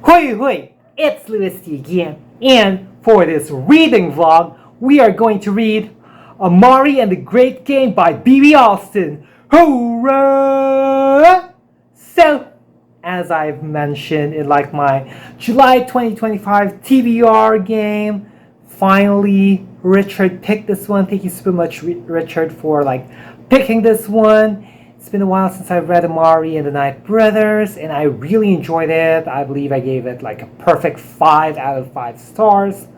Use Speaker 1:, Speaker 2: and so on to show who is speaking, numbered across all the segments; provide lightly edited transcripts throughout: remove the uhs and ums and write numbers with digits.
Speaker 1: Hoi hoi, it's louisity again, and for this reading vlog, we are going to read Amari and the Great Game by B.B. Alston. Hurrah! So, as I've mentioned in like my July 2025 TBR game, finally Richard picked this one. Thank you so much, Richard, for like picking this one. It's been a while since I've read Amari and the Night Brothers, and I really enjoyed it. I believe I gave it like a perfect 5 out of 5 stars.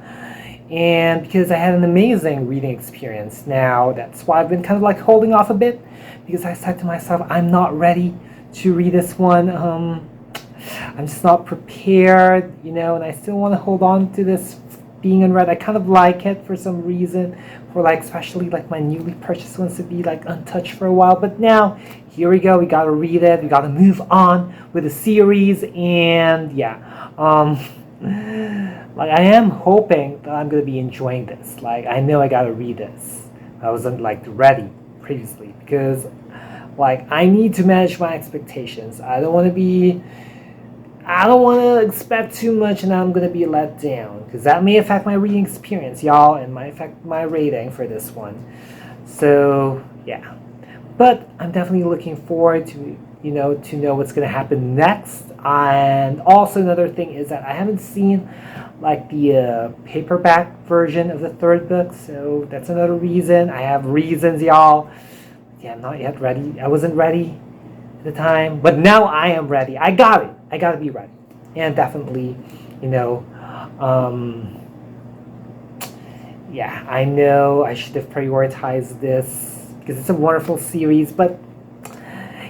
Speaker 1: And because I had an amazing reading experience. Now, that's why I've been kind of like holding off a bit, because I said to myself, I'm not ready to read this one. I'm just not prepared, and I still want to hold on to this being unread. I kind of like it for some reason, for like especially like my newly purchased ones to be like untouched for a while. But now here we go. We gotta read it. We gotta move on with the series, and yeah, like I am hoping that I'm gonna be enjoying this. Like I know I gotta read this. I wasn't like ready previously because like I need to manage my expectations. I don't want to expect too much and I'm going to be let down, because that may affect my reading experience, y'all, and might affect my rating for this one. So, yeah. But I'm definitely looking forward to, to know what's going to happen next. And also another thing is that I haven't seen like the paperback version of the third book, so that's another reason. I have reasons, y'all. Yeah, I'm not yet ready. I wasn't ready at the time, but now I am ready. I got it. I gotta be ready. And definitely, yeah, I know I should have prioritized this because it's a wonderful series, but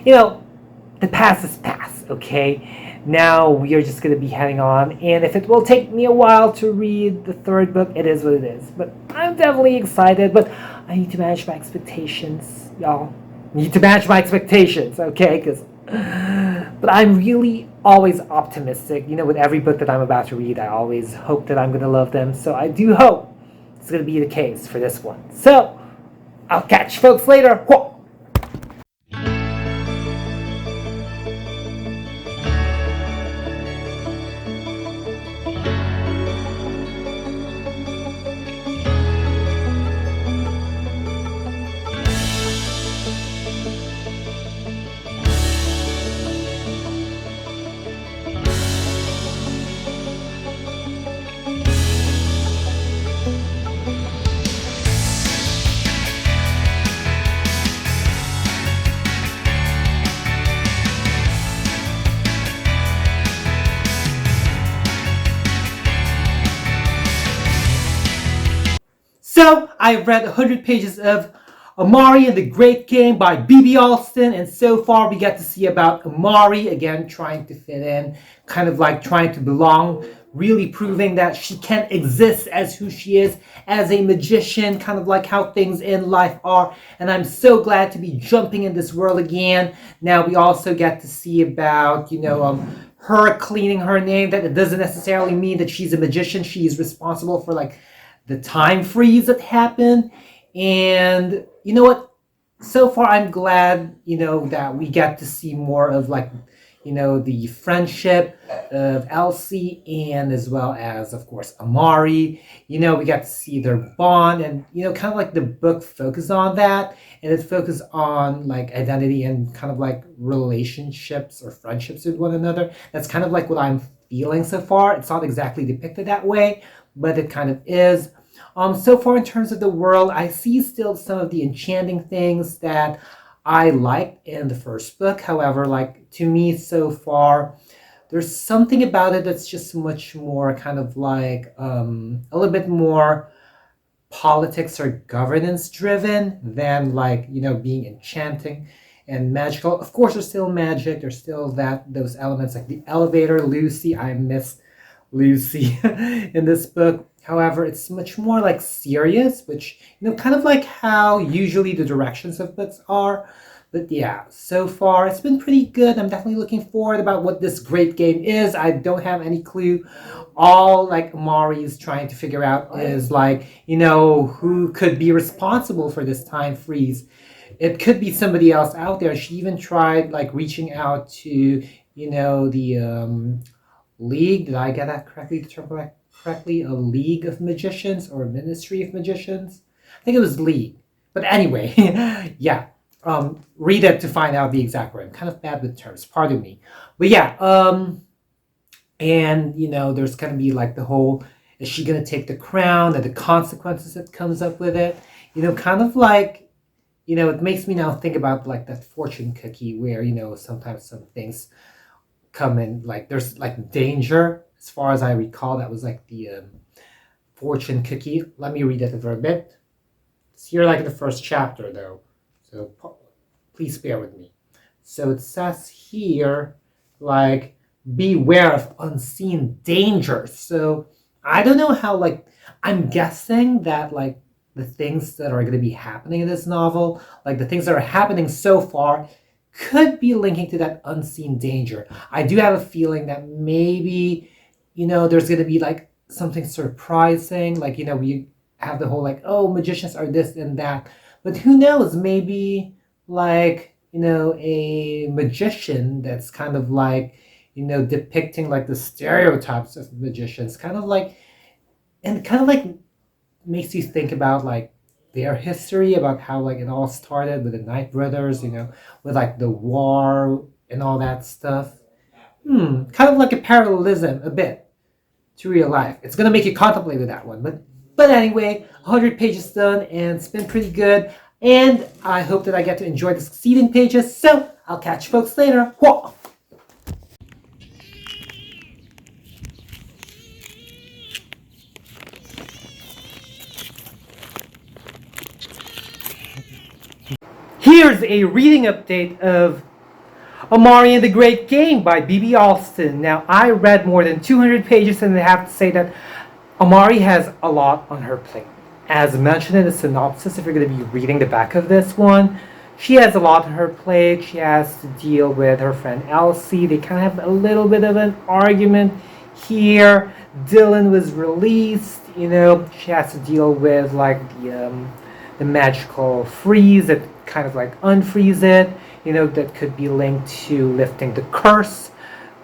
Speaker 1: the past is past, okay? Now we are just gonna be heading on, and if it will take me a while to read the third book, it is what it is. But I'm definitely excited, but I need to manage my expectations, y'all. Need to manage my expectations, okay? But I'm really always optimistic. With every book that I'm about to read, I always hope that I'm going to love them. So I do hope it's going to be the case for this one. So I'll catch you folks later. Whoa. So I've read 100 pages of Amari and the Great Game by B.B. Alston, and so far we get to see about Amari again trying to fit in, kind of like trying to belong, really proving that she can exist as who she is, as a magician, kind of like how things in life are. And I'm so glad to be jumping in this world again. Now we also get to see about, her cleaning her name. That it doesn't necessarily mean that she's a magician. She's responsible for like the time freeze that happened. And you know what? So far, I'm glad, that we get to see more of like, the friendship of Elsie and as well as, of course, Amari. We got to see their bond, and, kind of like the book focused on that. And it focused on like identity and kind of like relationships or friendships with one another. That's kind of like what I'm feeling so far. It's not exactly depicted that way, but it kind of is. So far in terms of the world, I see still some of the enchanting things that I liked in the first book. However, like to me so far, there's something about it that's just much more kind of like a little bit more politics or governance driven than like, being enchanting and magical. Of course, there's still magic. There's still those elements like the elevator, Lucy. I missed Lucy in this book. However, it's much more like serious, which, kind of like how usually the directions of books are. But yeah, so far it's been pretty good. I'm definitely looking forward about what this great game is. I don't have any clue. All like Amari is trying to figure out is like, who could be responsible for this time freeze. It could be somebody else out there. She even tried like reaching out to, the league. Did I get that correctly? The term correctly? A league of magicians or a ministry of magicians? I think it was league. But anyway, yeah. Read it to find out the exact word. I'm kind of bad with terms. Pardon me. But yeah. And there's gonna be like the whole, is she gonna take the crown and the consequences that comes up with it? Kind of like, it makes me now think about like that fortune cookie where sometimes some things come in, like there's like danger. As far as I recall, that was like the fortune cookie. Let me read it a bit. It's here like in the first chapter though, so please bear with me. So it says here like, beware of unseen dangers. So I don't know how, like, I'm guessing that like the things that are going to be happening in this novel, like the things that are happening so far, could be linking to that unseen danger. I do have a feeling that maybe there's going to be like something surprising, like we have the whole like, oh, magicians are this and that, but who knows, maybe like a magician that's kind of like depicting like the stereotypes of magicians, kind of like makes you think about like their history, about how like it all started with the Knight brothers, with like the war and all that stuff. Kind of like a parallelism a bit to real life. It's gonna make you contemplate with that one, but anyway, 100 pages done, and it's been pretty good. And I hope that I get to enjoy the succeeding pages. So I'll catch you folks later. Whoa. Here's a reading update of Amari and the Great Game by B.B. Alston. Now, I read more than 200 pages, and I have to say that Amari has a lot on her plate. As mentioned in the synopsis, if you're going to be reading the back of this one, she has a lot on her plate. She has to deal with her friend Elsie. They kind of have a little bit of an argument here. Dylan was released. She has to deal with like the magical freeze that kind of like unfreeze it, that could be linked to lifting the curse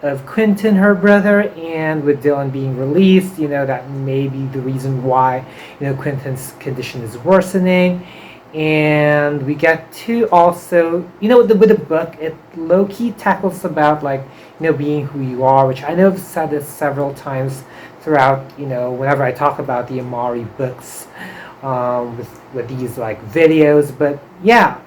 Speaker 1: of Quentin, her brother, and with Dylan being released, that may be the reason why, Quentin's condition is worsening. And we get to also, with the book, it low-key tackles about like, being who you are, which I know I've said this several times throughout, whenever I talk about the Amari books, with these like videos. But yeah,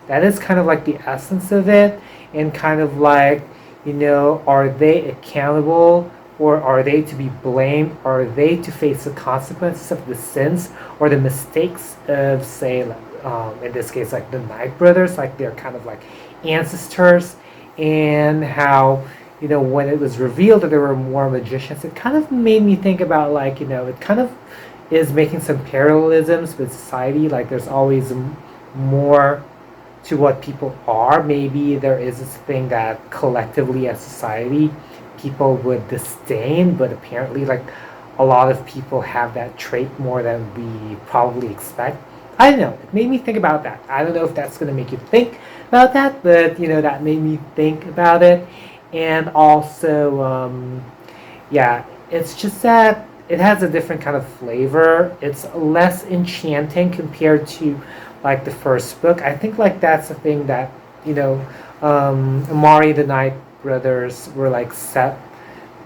Speaker 1: that is kind of like the essence of it, and kind of like, are they accountable, or are they to be blamed? Are they to face the consequences of the sins or the mistakes of, say, in this case, like the Knight brothers, like they're kind of like ancestors, and how, when it was revealed that there were more magicians, it kind of made me think about like, it kind of is making some parallelisms with society. Like there's always more to what people are. Maybe there is this thing that collectively as society people would disdain, but apparently like a lot of people have that trait more than we probably expect. I don't know, it made me think about that. I don't know if that's going to make you think about that, but that made me think about it. And also yeah, it's just that it has a different kind of flavor. It's less enchanting compared to like the first book. I think like that's the thing that Amari and the Knight brothers were like set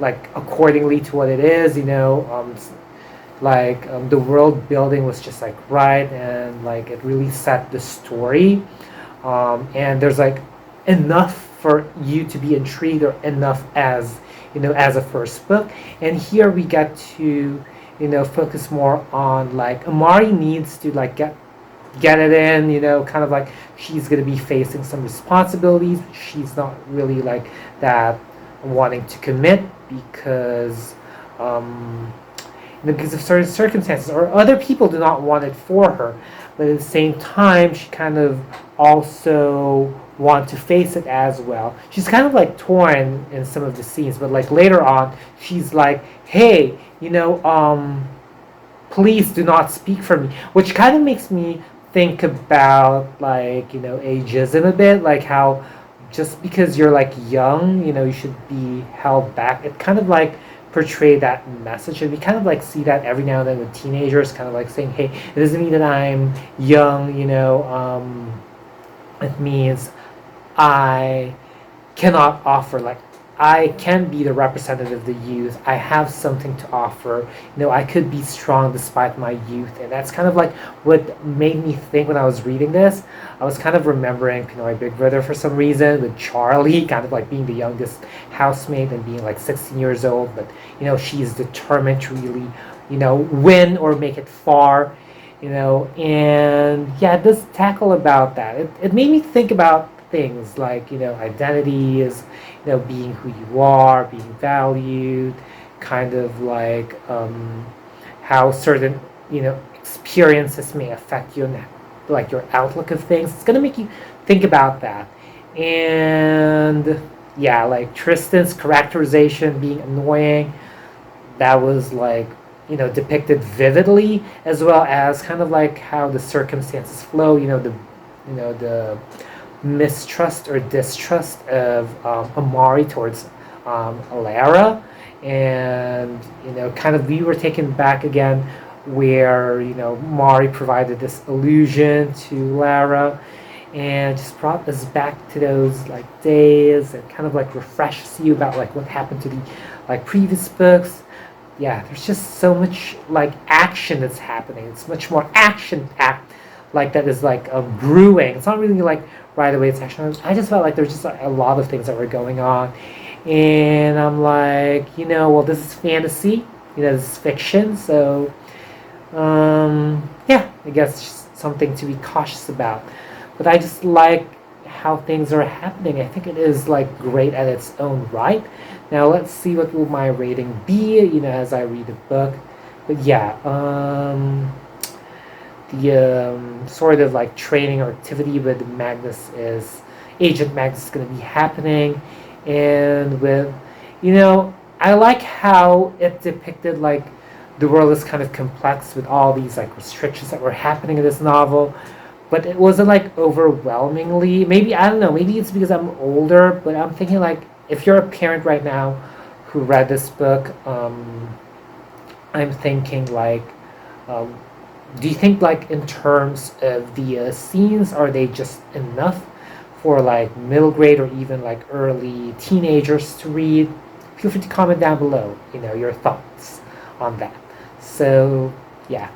Speaker 1: like accordingly to what it is. The world building was just like right, and like it really set the story. And there's like enough for you to be intrigued, or enough as as a first book. And here we get to focus more on like Amari needs to like get it in, kind of like she's going to be facing some responsibilities. She's not really like that wanting to commit because because of certain circumstances, or other people do not want it for her. But at the same time, she kind of also want to face it as well. She's kind of like torn in some of the scenes, but like later on, she's like, hey, please do not speak for me, which kind of makes me think about like ageism a bit, like how just because you're like young, you should be held back. It kind of like portray that message, and we kind of like see that every now and then with teenagers, kind of like saying, "Hey, it doesn't mean that I'm young, it means I cannot offer like I can be the representative of the youth. I have something to offer. I could be strong despite my youth." And that's kind of like what made me think when I was reading this. I was kind of remembering, my big brother for some reason, with Charlie, kind of like being the youngest housemate and being like 16 years old. But, she's determined to really, win or make it far, and yeah, it does tackle about that. It made me think about things like, identity is, being who you are, being valued, kind of like how certain, experiences may affect you and like your outlook of things. It's gonna make you think about that. And yeah, like Tristan's characterization being annoying, that was like, depicted vividly, as well as kind of like how the circumstances flow, the mistrust or distrust of Amari towards Lara, and kind of we were taken back again where Mari provided this illusion to Lara and just brought us back to those like days and kind of like refreshes you about like what happened to the like previous books. Yeah, there's just so much like action that's happening. It's much more action packed, like that is like brewing. It's not really like right away it's action. I just felt like there's just like, a lot of things that were going on, and I'm like, well, this is fantasy, this is fiction, so yeah, I guess just something to be cautious about. But I just like how things are happening. I think it is like great at its own right. Now let's see what will my rating be, as I read the book. But yeah, the sort of like training or activity with Agent Magnus is going to be happening, and with, I like how it depicted like the world is kind of complex with all these like restrictions that were happening in this novel, but it wasn't like overwhelmingly. Maybe I don't know. Maybe it's because I'm older, but I'm thinking like if you're a parent right now who read this book, I'm thinking like, do you think like in terms of the scenes, are they just enough for like middle grade or even like early teenagers to read? Feel free to comment down below, your thoughts on that. So yeah,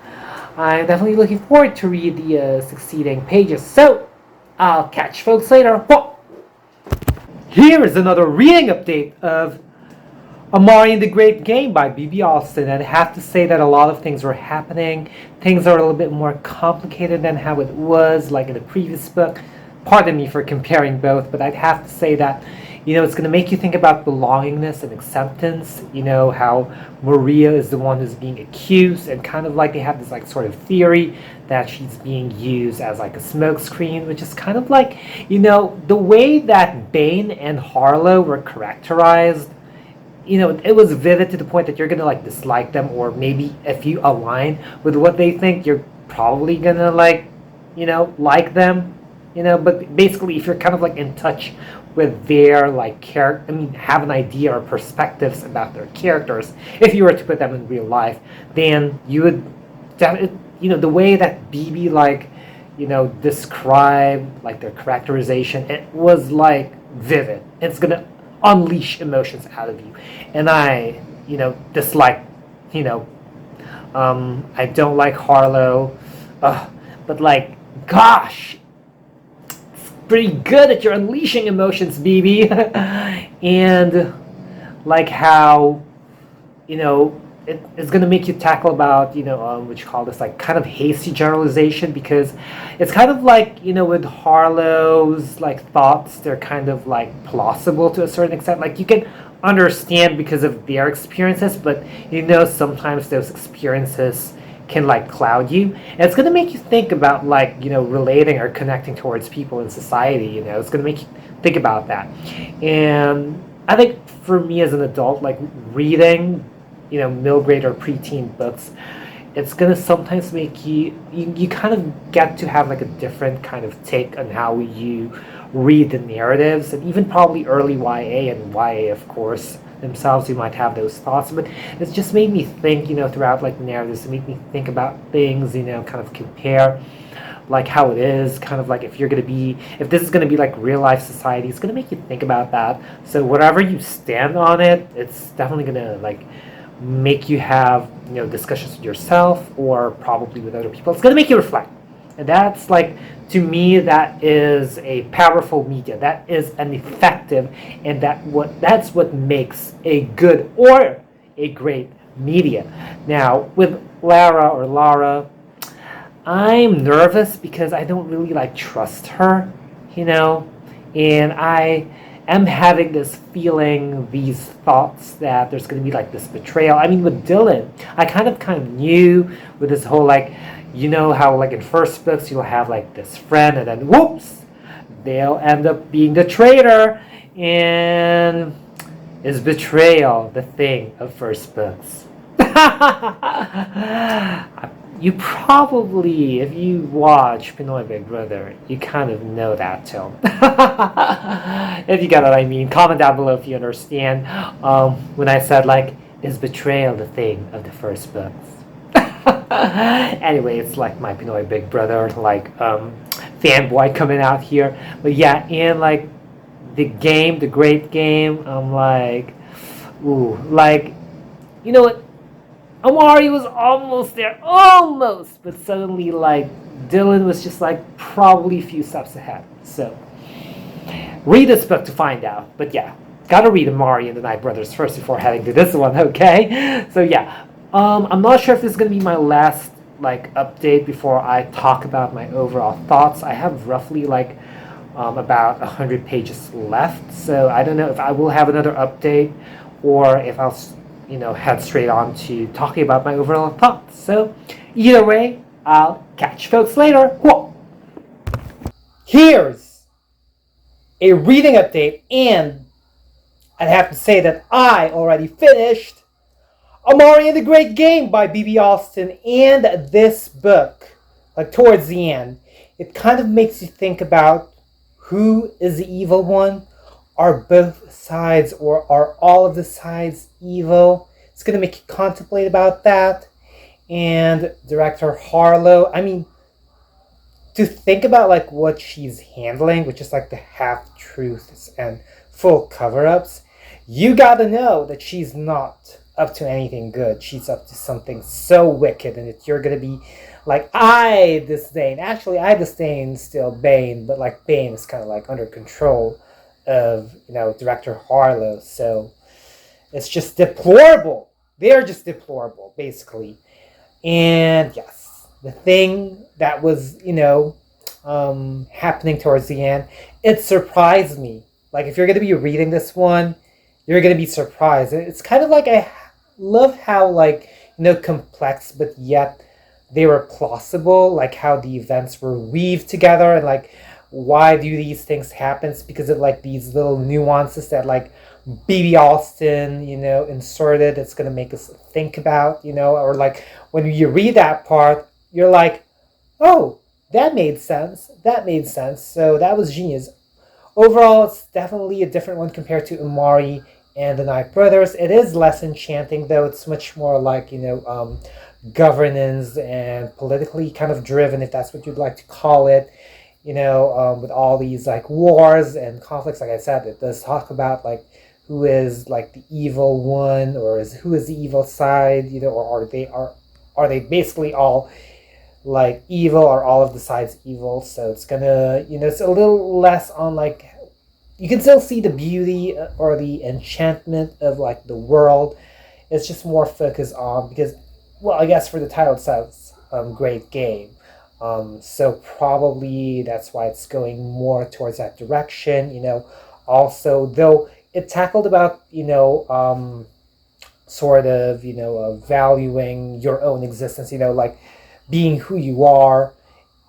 Speaker 1: I'm definitely looking forward to read the succeeding pages. So I'll catch folks later. Whoa! Here is another reading update of Amari and the Great Game by B.B. Alston. And I have to say that a lot of things were happening. Things are a little bit more complicated than how it was like in the previous book. Pardon me for comparing both, but I'd have to say that, it's going to make you think about belongingness and acceptance. How Maria is the one who's being accused, and kind of like they have this like sort of theory that she's being used as like a smokescreen, which is kind of like, the way that Bane and Harlow were characterized, it was vivid to the point that you're gonna like dislike them, or maybe if you align with what they think, you're probably gonna like, like them, but basically if you're kind of like in touch with their like have an idea or perspectives about their characters, if you were to put them in real life, then you would the way that BB like, described like their characterization, it was like vivid. It's gonna unleash emotions out of you, and I dislike, I don't like Harlow, but like, gosh, it's pretty good that you're unleashing emotions, BB. And like how it's going to make you tackle about what you call this like kind of hasty generalization, because it's kind of like with Harlow's like thoughts, they're kind of like plausible to a certain extent, like you can understand because of their experiences, but sometimes those experiences can like cloud you, and it's going to make you think about like relating or connecting towards people in society. It's going to make you think about that. And I think for me as an adult, like reading middle grade or preteen books, it's gonna sometimes make you kind of get to have like a different kind of take on how you read the narratives, and even probably early YA and YA, of course, themselves, who might have those thoughts. But it's just made me think, throughout like the narratives, it made me think about things, kind of compare like how it is, kind of like if this is gonna be like real life society, it's gonna make you think about that. So whatever you stand on it, it's definitely gonna like make you have discussions with yourself or probably with other people. It's gonna make you reflect, and that's like, to me, that is a powerful media. That is an effective, and that's what makes a good or a great media. Now with Lara, I'm nervous because I don't really like trust her, and I am having this feeling, these thoughts that there's going to be like this betrayal. I mean, with Dylan, I kind of knew with this whole like, how like in first books you'll have like this friend and then whoops, they'll end up being the traitor, and is betrayal the thing of first books? You probably, if you watch Pinoy Big Brother, you kind of know that too. If you get what I mean, comment down below if you understand. When I said like, is betrayal the thing of the first books? Anyway, it's like my Pinoy Big Brother like fanboy coming out here. But yeah, and like the great game, I'm like, ooh, like, what? Amari was almost there, but suddenly, like, Dylan was just, like, probably a few steps ahead. So, read this book to find out. But yeah, gotta read Amari and the Night Brothers first before heading to this one, okay? So yeah, I'm not sure if this is gonna be my last, like, update before I talk about my overall thoughts. I have roughly, like, about 100 pages left. So I don't know if I will have another update or if I'll head straight on to talking about my overall thoughts. So either way, I'll catch you folks later. Whoa. Here's a reading update, and I have to say that I already finished Amari and the Great Game by B.B. Alston, and this book, like towards the end, it kind of makes you think about who is the evil one. Are both sides or are all of the sides evil? It's going to make you contemplate about that. And director Harlow, I mean, to think about like what she's handling, which is like the half-truths and full cover-ups, you gotta know that she's not up to anything good. She's up to something so wicked, and that you're gonna be like, I disdain still Bane, but like Bane is kind of like under control of director Harlow. So it's just deplorable. They're just deplorable, basically. And yes, the thing that was happening towards the end, it surprised me. Like, if you're going to be reading this one, you're going to be surprised. It's kind of like, I love how like complex but yet they were plausible, like how the events were weaved together, and like why do these things happen? It's because of like these little nuances that like B.B. Alston, inserted. It's gonna make us think about, or like when you read that part, you're like, oh, that made sense. That made sense. So that was genius. Overall, it's definitely a different one compared to Amari and the Night Brothers. It is less enchanting, though. It's much more like governance and politically kind of driven, if that's what you'd like to call it. With all these like wars and conflicts, like I said, it does talk about like who is like the evil one, or who is the evil side, or are they basically all like evil, or all of the sides evil? So it's gonna, it's a little less on like, you can still see the beauty or the enchantment of like the world. It's just more focused on, because, well, I guess for the title it says Great Game. So probably that's why it's going more towards that direction, Also, though it tackled about, sort of, valuing your own existence, like being who you are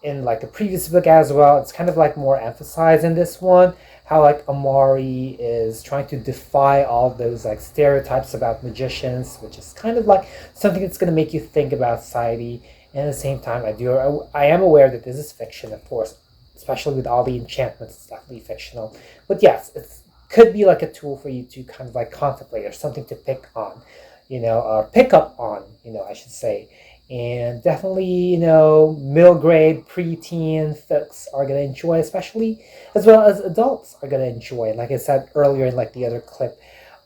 Speaker 1: in like the previous book as well. It's kind of like more emphasized in this one, how like Amari is trying to defy all those like stereotypes about magicians, which is kind of like something that's going to make you think about society. And at the same time, I am aware that this is fiction, of course. especially with all the enchantments. It's definitely fictional. But yes, it could be like a tool for you to kind of like contemplate, or something to pick on, or pick up on, I should say. And definitely, middle grade, preteen folks are going to enjoy, especially, as well as adults are going to enjoy. Like I said earlier in like the other clip,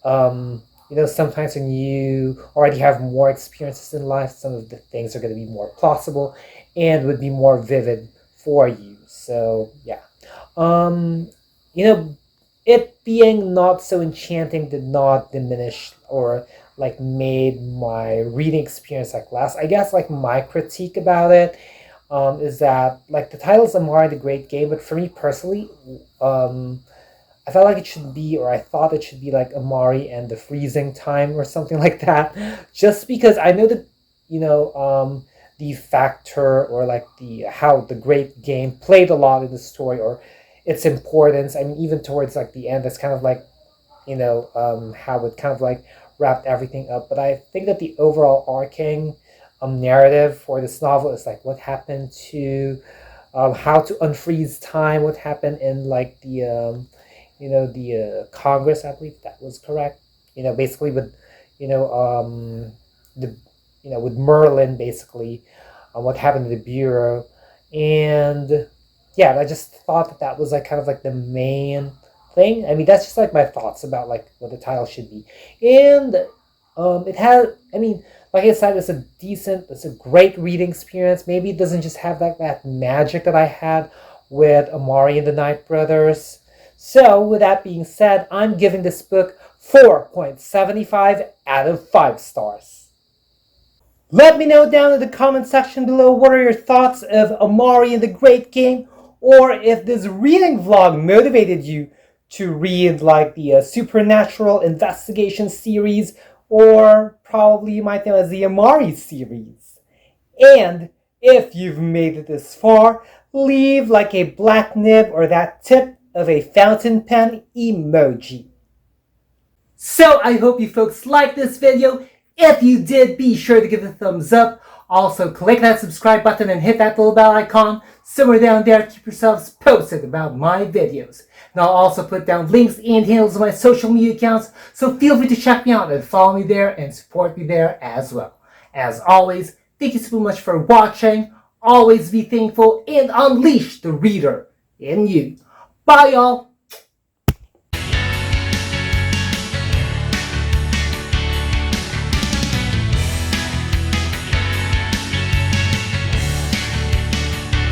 Speaker 1: sometimes when you already have more experiences in life, some of the things are going to be more plausible and would be more vivid for you. So yeah, um, it being not so enchanting did not diminish or like made my reading experience like less. I guess like my critique about it is that like the title's Amari the Great Game, but for me personally, I felt like it should be, or I thought it should be like Amari and the Freezing Time or something like that. Just because I know that, the factor, or like the how the Great Game played a lot in the story, or its importance. I mean, even towards like the end, it's kind of like, how it kind of like wrapped everything up. But I think that the overall arcing narrative for this novel is like what happened to, how to unfreeze time, what happened in like the Congress, I believe that was correct. Basically with, the, with Merlin, basically, what happened to the Bureau, and yeah, I just thought that that was like kind of like the main thing. I mean, that's just like my thoughts about like what the title should be, and it has. I mean, like I said, it's a great reading experience. Maybe it doesn't just have like that magic that I had with Amari and the Night Brothers. So, with that being said, I'm giving this book 4.75 out of 5 stars. Let me know down in the comment section below what are your thoughts of Amari and the Great Game, or if this reading vlog motivated you to read like the Supernatural Investigation series, or probably you might know as the Amari series. And if you've made it this far, leave like a black nib or that tip of a fountain pen emoji. So I hope you folks liked this video. If you did, be sure to give it a thumbs up. Also, click that subscribe button and hit that little bell icon somewhere down there to keep yourselves posted about my videos. And I'll also put down links and handles of my social media accounts, so feel free to check me out and follow me there and support me there as well. As always, thank you so much for watching. Always be thankful and unleash the reader in you. Bye, y'all.